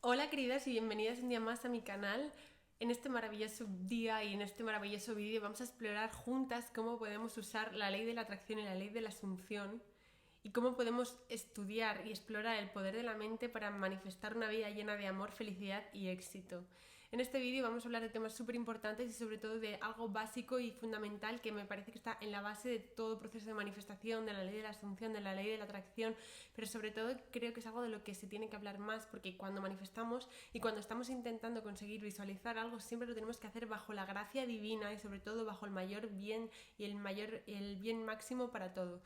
Hola queridas y bienvenidas un día más a mi canal. En este maravilloso día y en este maravilloso vídeo vamos a explorar juntas cómo podemos usar la ley de la atracción y la ley de la asunción y cómo podemos estudiar y explorar el poder de la mente para manifestar una vida llena de amor, felicidad y éxito. En este vídeo vamos a hablar de temas súper importantes y sobre todo de algo básico y fundamental que me parece que está en la base de todo proceso de manifestación, de la ley de la asunción, de la ley de la atracción, pero sobre todo creo que es algo de lo que se tiene que hablar más, porque cuando manifestamos y cuando estamos intentando conseguir visualizar algo siempre lo tenemos que hacer bajo la gracia divina y sobre todo bajo el mayor bien y el bien máximo para todos.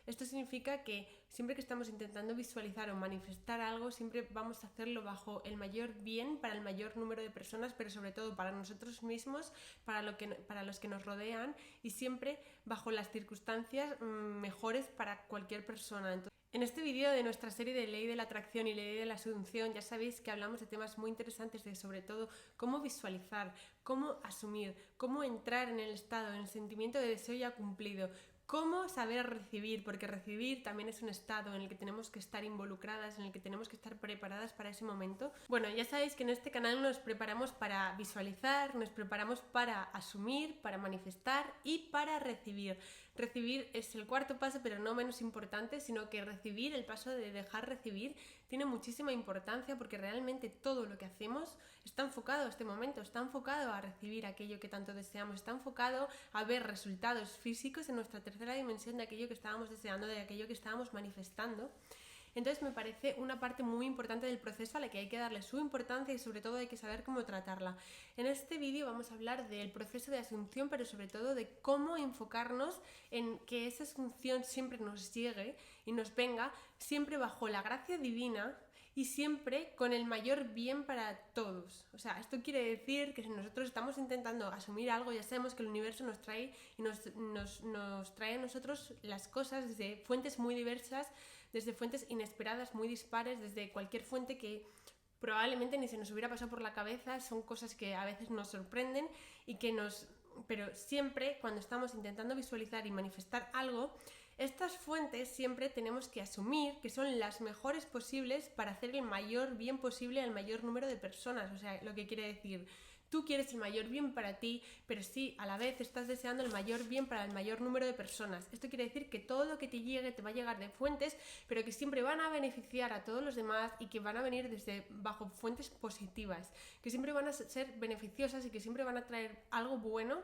Esto significa que siempre que estamos intentando visualizar o manifestar algo, siempre vamos a hacerlo bajo el mayor bien para el mayor número de personas, pero sobre todo para nosotros mismos, para los que nos rodean y siempre bajo las circunstancias mejores para cualquier persona. En este vídeo de nuestra serie de ley de la atracción y ley de la asunción ya sabéis que hablamos de temas muy interesantes de sobre todo cómo visualizar, cómo asumir, cómo entrar en el estado, en el sentimiento de deseo ya cumplido, cómo saber recibir, porque recibir también es un estado en el que tenemos que estar involucradas, en el que tenemos que estar preparadas para ese momento. Bueno, ya sabéis que en este canal nos preparamos para visualizar, nos preparamos para asumir, para manifestar y para recibir. Recibir es el cuarto paso, pero no menos importante, sino que recibir, el paso de dejar recibir, tiene muchísima importancia porque realmente todo lo que hacemos está enfocado a este momento, está enfocado a recibir aquello que tanto deseamos, está enfocado a ver resultados físicos en nuestra tercera dimensión de aquello que estábamos deseando, de aquello que estábamos manifestando. Entonces me parece una parte muy importante del proceso a la que hay que darle su importancia y sobre todo hay que saber cómo tratarla. En este vídeo vamos a hablar del proceso de asunción, pero sobre todo de cómo enfocarnos en que esa asunción siempre nos llegue y nos venga siempre bajo la gracia divina y siempre con el mayor bien para todos. O sea, esto quiere decir que si nosotros estamos intentando asumir algo, ya sabemos que el universo nos trae y nos trae a nosotros las cosas desde fuentes muy diversas, desde fuentes inesperadas, muy dispares, desde cualquier fuente que probablemente ni se nos hubiera pasado por la cabeza. Son cosas que a veces nos sorprenden y que pero siempre cuando estamos intentando visualizar y manifestar algo, estas fuentes siempre tenemos que asumir que son las mejores posibles para hacer el mayor bien posible al mayor número de personas. O sea, lo que quiere decir, tú quieres el mayor bien para ti, pero sí, a la vez estás deseando el mayor bien para el mayor número de personas. Esto quiere decir que todo lo que te llegue te va a llegar de fuentes, pero que siempre van a beneficiar a todos los demás y que van a venir desde bajo fuentes positivas, que siempre van a ser beneficiosas y que siempre van a traer algo bueno,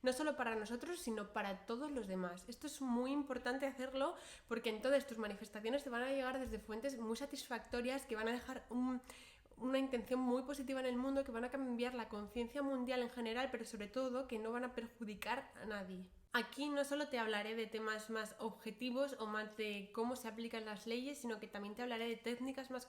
no solo para nosotros, sino para todos los demás. Esto es muy importante hacerlo porque entonces tus manifestaciones te van a llegar desde fuentes muy satisfactorias que van a dejar una intención muy positiva en el mundo, que van a cambiar la conciencia mundial en general, pero sobre todo que no van a perjudicar a nadie. Aquí no solo te hablaré de temas más objetivos o más de cómo se aplican las leyes, sino que también te hablaré de técnicas más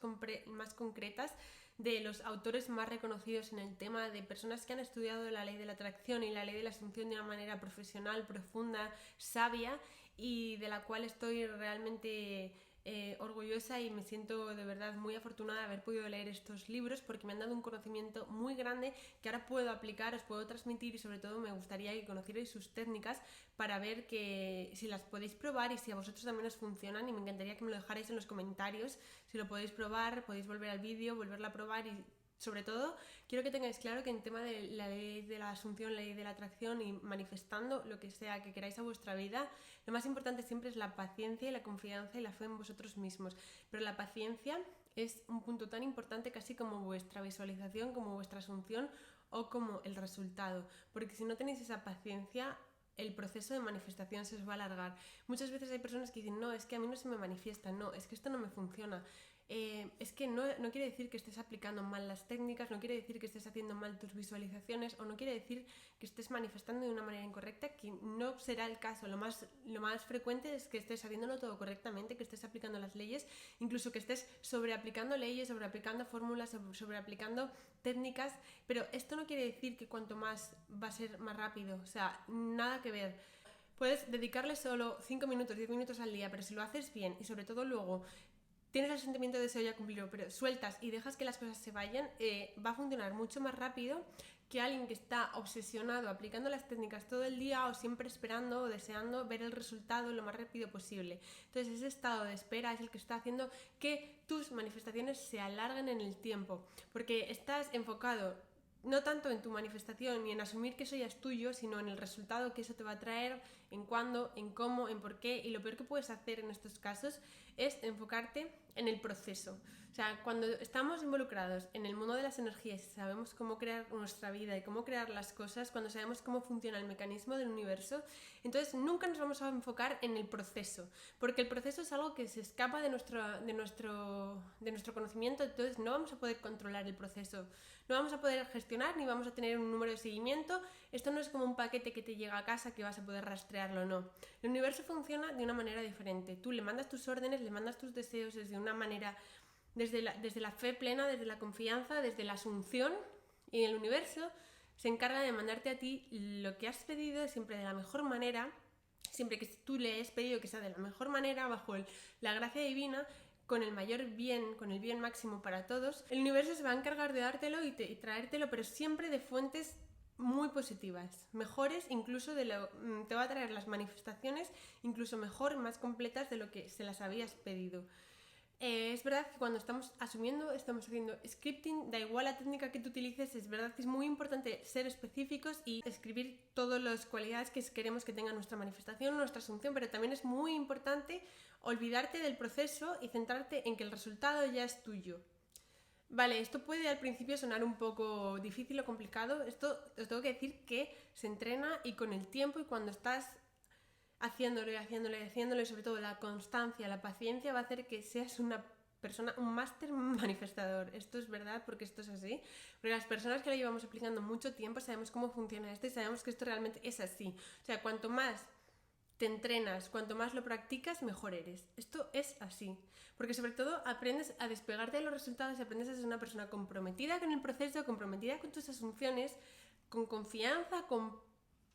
concretas de los autores más reconocidos en el tema, de personas que han estudiado la ley de la atracción y la ley de la asunción de una manera profesional, profunda, sabia y de la cual estoy realmente orgullosa y me siento de verdad muy afortunada de haber podido leer estos libros porque me han dado un conocimiento muy grande que ahora puedo aplicar, os puedo transmitir y sobre todo me gustaría que conocierais sus técnicas para ver que si las podéis probar y si a vosotros también os funcionan, y me encantaría que me lo dejarais en los comentarios si lo podéis probar, podéis volver al vídeo, volverlo a probar y sobre todo, quiero que tengáis claro que en tema de la ley de la asunción, la ley de la atracción y manifestando lo que sea que queráis a vuestra vida, lo más importante siempre es la paciencia y la confianza y la fe en vosotros mismos. Pero la paciencia es un punto tan importante casi como vuestra visualización, como vuestra asunción o como el resultado. Porque si no tenéis esa paciencia, el proceso de manifestación se os va a alargar. Muchas veces hay personas que dicen, no, es que a mí no se me manifiesta, no, es que esto no me funciona. Es que no quiere decir que estés aplicando mal las técnicas, no quiere decir que estés haciendo mal tus visualizaciones o no quiere decir que estés manifestando de una manera incorrecta, que no será el caso. Lo más frecuente es que estés haciéndolo todo correctamente, que estés aplicando las leyes, incluso que estés sobreaplicando leyes, sobreaplicando fórmulas, sobreaplicando técnicas, pero esto no quiere decir que cuanto más va a ser más rápido, o sea, nada que ver. Puedes dedicarle solo 5 minutos, 10 minutos al día, pero si lo haces bien y sobre todo luego tienes el sentimiento de deseo ya cumplido, pero sueltas y dejas que las cosas se vayan, va a funcionar mucho más rápido que alguien que está obsesionado aplicando las técnicas todo el día o siempre esperando o deseando ver el resultado lo más rápido posible. Entonces ese estado de espera es el que está haciendo que tus manifestaciones se alarguen en el tiempo, porque estás enfocado no tanto en tu manifestación ni en asumir que eso ya es tuyo, sino en el resultado que eso te va a traer, en cuándo, en cómo, en por qué. Y lo peor que puedes hacer en estos casos es enfocarte en el proceso. O sea, cuando estamos involucrados en el mundo de las energías y sabemos cómo crear nuestra vida y cómo crear las cosas, cuando sabemos cómo funciona el mecanismo del universo, entonces nunca nos vamos a enfocar en el proceso, porque el proceso es algo que se escapa de nuestro conocimiento, entonces no vamos a poder controlar el proceso, no vamos a poder gestionar ni vamos a tener un número de seguimiento. Esto no es como un paquete que te llega a casa que vas a poder rastrearlo, no. El universo funciona de una manera diferente. Tú le mandas tus órdenes, le mandas tus deseos desde una manera, desde la fe plena, desde la confianza, desde la asunción, y el universo se encarga de mandarte a ti lo que has pedido siempre de la mejor manera, siempre que tú le hayas pedido que sea de la mejor manera, bajo la gracia divina, con el mayor bien, con el bien máximo para todos. El universo se va a encargar de dártelo y traértelo, pero siempre de fuentes muy positivas, mejores incluso te va a traer las manifestaciones incluso mejor, más completas de lo que se las habías pedido. Es verdad que cuando estamos asumiendo, estamos haciendo scripting, da igual la técnica que tú utilices, es verdad que es muy importante ser específicos y escribir todas las cualidades que queremos que tenga nuestra manifestación, nuestra asunción, pero también es muy importante olvidarte del proceso y centrarte en que el resultado ya es tuyo. Vale, esto puede al principio sonar un poco difícil o complicado. Esto os tengo que decir que se entrena y con el tiempo y cuando estás haciéndolo y sobre todo la constancia, la paciencia va a hacer que seas una persona, un máster manifestador. Esto es verdad porque esto es así. Porque las personas que lo llevamos aplicando mucho tiempo sabemos cómo funciona esto y sabemos que esto realmente es así. O sea, cuanto más te entrenas, cuanto más lo practicas, mejor eres. Esto es así. Porque sobre todo aprendes a despegarte de los resultados y aprendes a ser una persona comprometida con el proceso, comprometida con tus asunciones, con confianza, con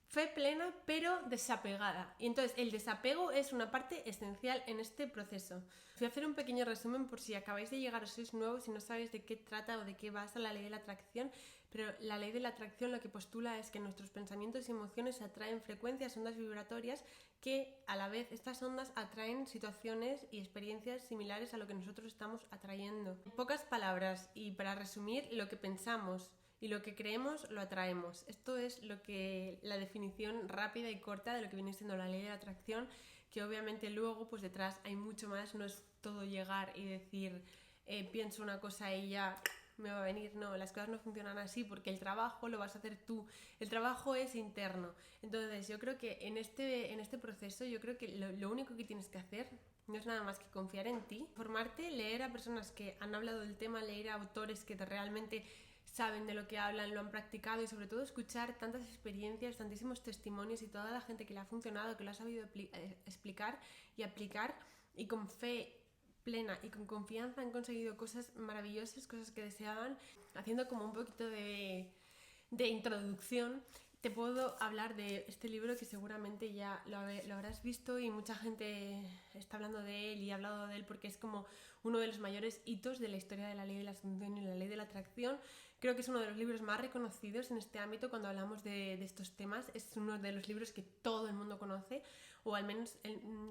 fe plena, pero desapegada. Y entonces el desapego es una parte esencial en este proceso. Voy a hacer un pequeño resumen por si acabáis de llegar o sois nuevos y no sabéis de qué trata o de qué basa la ley de la atracción. Pero la ley de la atracción lo que postula es que nuestros pensamientos y emociones atraen frecuencias, ondas vibratorias, que a la vez estas ondas atraen situaciones y experiencias similares a lo que nosotros estamos atrayendo. En pocas palabras y para resumir, lo que pensamos y lo que creemos lo atraemos. Esto es la definición rápida y corta de lo que viene siendo la ley de la atracción, que obviamente luego pues detrás hay mucho más, no es todo llegar y decir pienso una cosa y ya me va a venir. No, las cosas no funcionan así porque el trabajo lo vas a hacer tú, el trabajo es interno. Entonces yo creo que en este proceso yo creo que lo único que tienes que hacer no es nada más que confiar en ti, formarte, leer a personas que han hablado del tema, leer a autores que realmente saben de lo que hablan, lo han practicado y sobre todo escuchar tantas experiencias, tantísimos testimonios y toda la gente que le ha funcionado, que lo ha sabido explicar y aplicar y con fe plena y con confianza han conseguido cosas maravillosas, cosas que deseaban. Haciendo como un poquito de introducción, te puedo hablar de este libro que seguramente ya lo habrás visto y mucha gente está hablando de él y ha hablado de él porque es como uno de los mayores hitos de la historia de la ley de la asunción y la ley de la atracción. Creo que es uno de los libros más reconocidos en este ámbito cuando hablamos de estos temas. Es uno de los libros que todo el mundo conoce, o al menos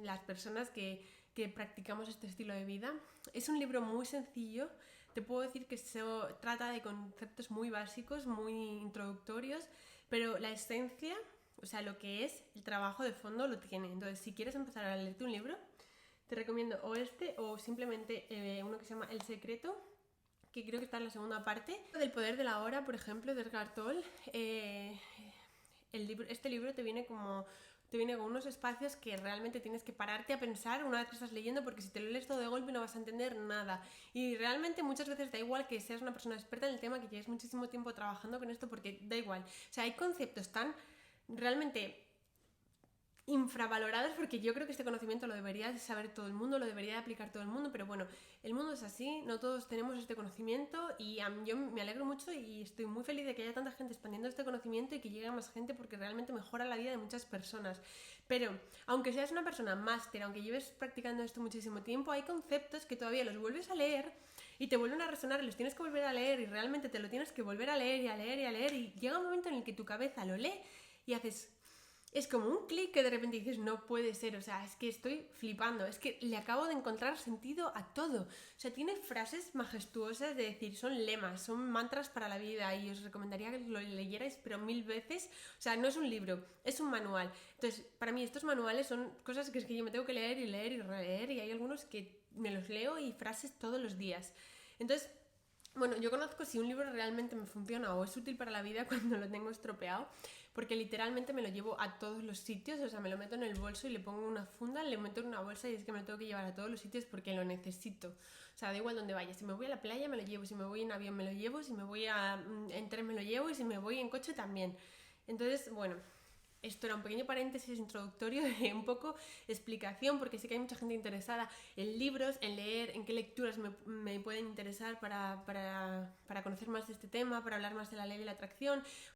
las personas que practicamos este estilo de vida. Es un libro muy sencillo. Te puedo decir que se trata de conceptos muy básicos, muy introductorios, pero la esencia, o sea, lo que es el trabajo de fondo lo tiene. Entonces, si quieres empezar a leerte un libro, te recomiendo o este o simplemente uno que se llama El Secreto, que creo que está en la segunda parte, del poder de la hora, por ejemplo, de Eckhart Tolle. Este libro te viene con unos espacios que realmente tienes que pararte a pensar una vez que estás leyendo, porque si te lo lees todo de golpe no vas a entender nada. Y realmente muchas veces da igual que seas una persona experta en el tema, que lleves muchísimo tiempo trabajando con esto, porque da igual. O sea, hay conceptos tan realmente infravalorados, porque yo creo que este conocimiento lo debería de saber todo el mundo, lo debería de aplicar todo el mundo, pero bueno, el mundo es así, no todos tenemos este conocimiento y yo me alegro mucho y estoy muy feliz de que haya tanta gente expandiendo este conocimiento y que llegue a más gente porque realmente mejora la vida de muchas personas. Pero aunque seas una persona máster, aunque lleves practicando esto muchísimo tiempo, hay conceptos que todavía los vuelves a leer y te vuelven a resonar y los tienes que volver a leer y realmente te lo tienes que volver a leer y a leer y a leer y llega un momento en el que tu cabeza lo lee y haces... Es como un clic que de repente dices, no puede ser, o sea, es que estoy flipando, es que le acabo de encontrar sentido a todo. O sea, tiene frases majestuosas de decir, son lemas, son mantras para la vida y os recomendaría que lo leyerais, pero 1000 veces. O sea, no es un libro, es un manual. Entonces, para mí estos manuales son cosas que es que yo me tengo que leer y leer y releer y hay algunos que me los leo y frases todos los días. Entonces... Bueno, yo conozco si un libro realmente me funciona o es útil para la vida cuando lo tengo estropeado, porque literalmente me lo llevo a todos los sitios, o sea, me lo meto en el bolso y le pongo una funda, le meto en una bolsa y es que me lo tengo que llevar a todos los sitios porque lo necesito. O sea, da igual donde vaya, si me voy a la playa me lo llevo, si me voy en avión me lo llevo, si me voy en tren me lo llevo y si me voy en coche también. Entonces, bueno... Esto era un pequeño paréntesis introductorio de un poco explicación, porque sé que hay mucha gente interesada en libros, en leer, en qué lecturas me pueden interesar para conocer más de este tema, para hablar más de la ley de la atracción,